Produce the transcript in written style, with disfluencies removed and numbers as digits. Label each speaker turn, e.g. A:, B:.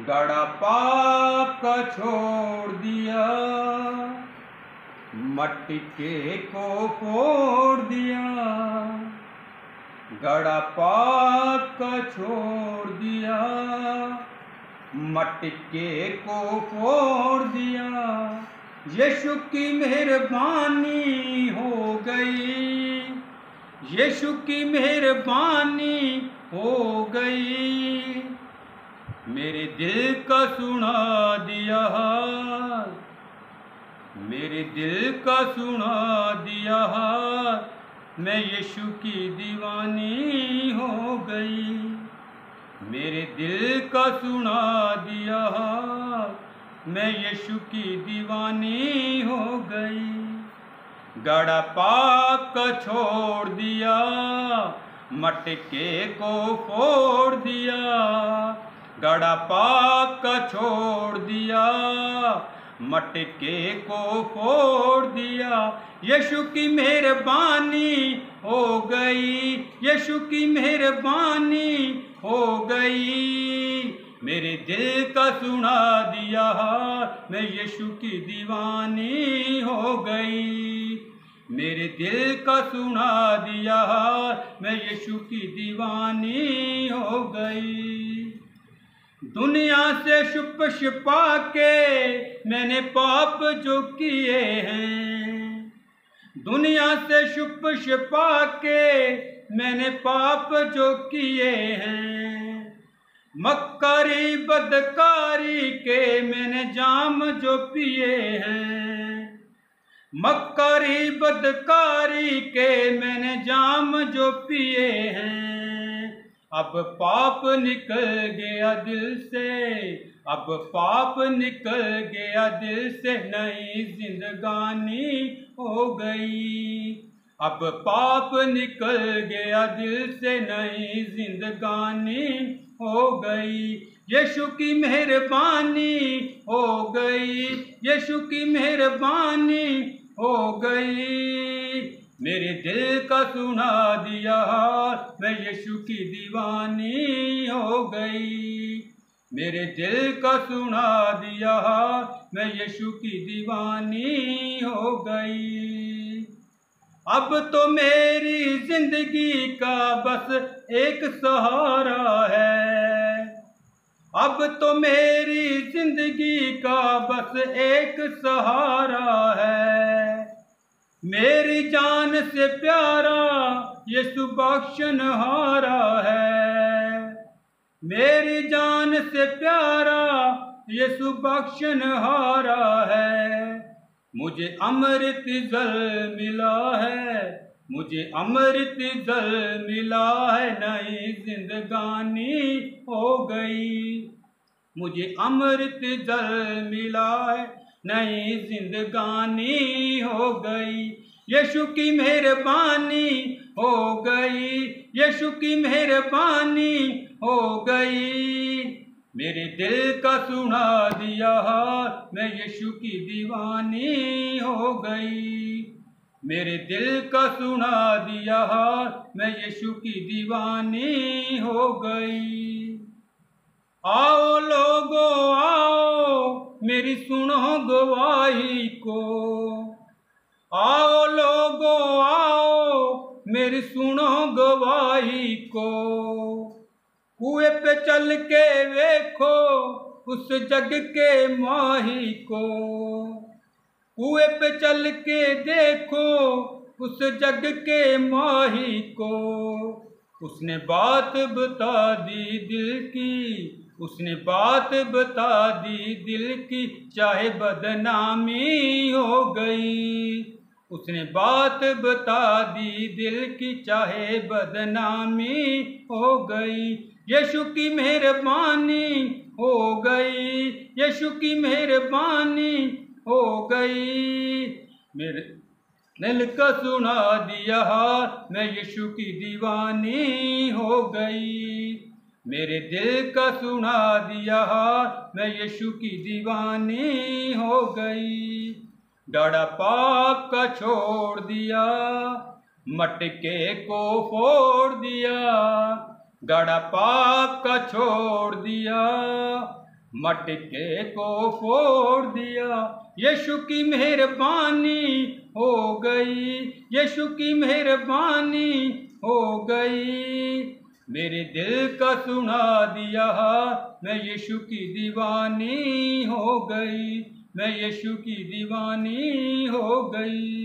A: गड़ा पाप का छोड़ दिया, मटके को फोड़ दिया। गड़ा पाप का छोड़ दिया, मटके को फोड़ दिया। यीशु की मेहरबानी हो गई, यीशु की मेहरबानी हो गई। मेरे दिल का सुना दिया, मेरे दिल का सुना दिया। मैं यीशु की दीवानी हो गई, मेरे दिल का सुना दिया। मैं यीशु की दीवानी हो गई। गड़ा पाप का छोड़ दिया, मटके को फोड़ दिया। गड़ा पाप का छोड़ दिया, मटके को फोड़ दिया। यीशु की मेहरबानी हो गई, यीशु की मेहरबानी हो गई। मेरे दिल का सुना दिया, मैं यीशु की दीवानी हो गई। मेरे दिल का सुना दिया, मैं यीशु की दीवानी हो गई। दुनिया से छुप छिपा के मैंने पाप जो किए हैं, दुनिया से छुप छिपा के मैंने पाप जो किए हैं। मक्कारी बदकारी के मैंने जाम जो पिए हैं, मक्कारी बदकारी के मैंने जाम जो पिए हैं। अब पाप निकल गया दिल से, अब पाप निकल गया दिल से। नई जिंदगानी हो गई, अब पाप निकल गया दिल से। नई जिंदगानी हो गई। यीशु की मेहरबानी हो गई, यीशु की मेहरबानी हो गई। मेरे दिल का सुना दिया, मैं यीशु की दीवानी हो गई। मेरे दिल का सुना दिया, मैं यीशु की दीवानी हो गई। अब तो मेरी जिंदगी का बस एक सहारा है, अब तो मेरी जिंदगी का बस एक सहारा है। मेरी जान से प्यारा यीशु बख्शनहारा है, मेरी जान से प्यारा यीशु बख्शनहारा है। मुझे अमृत जल मिला है, मुझे अमृत जल मिला है। नई जिंदगानी हो गई, मुझे अमृत जल मिला है। नई जिंदगानी हो गई। यीशु की मेहरबानी हो गई, यीशु की मेहरबानी हो गई। मेरे दिल का सुना दिया, मैं यीशु की दीवानी हो गई। मेरे दिल का सुना दिया, मैं यीशु की दीवानी हो गई। आओ लोगो आओ, मेरी सुनो गवाही को। आओ लोगो आओ, मेरी सुनो गवाही को। कुएं पे चल के देखो उस जग के माही को, कुएं पे चल के देखो उस जग के माही को। उसने बात बता दी दिल की, उसने बात बता दी दिल की। चाहे बदनामी हो गई, उसने बात बता दी दिल की। चाहे बदनामी हो गई। यीशु की मेहरबानी हो गई, यीशु की मेहरबानी हो गई। मेरे दिल का सुना दिया, मैं यीशु की दीवानी हो गई। मेरे दिल का सुना दिया, मैं यीशु की दीवानी हो गई। गड़ा पाप का छोड़ दिया, मटके को फोड़ दिया। गड़ा पाप का छोड़ दिया, मटके को फोड़ दिया, यीशु की मेहरबानी हो गई, यीशु की मेहरबानी हो गई। मेरे दिल का सुना दिया, मैं यीशु की दीवानी हो गई, मैं यीशु की दीवानी हो गई।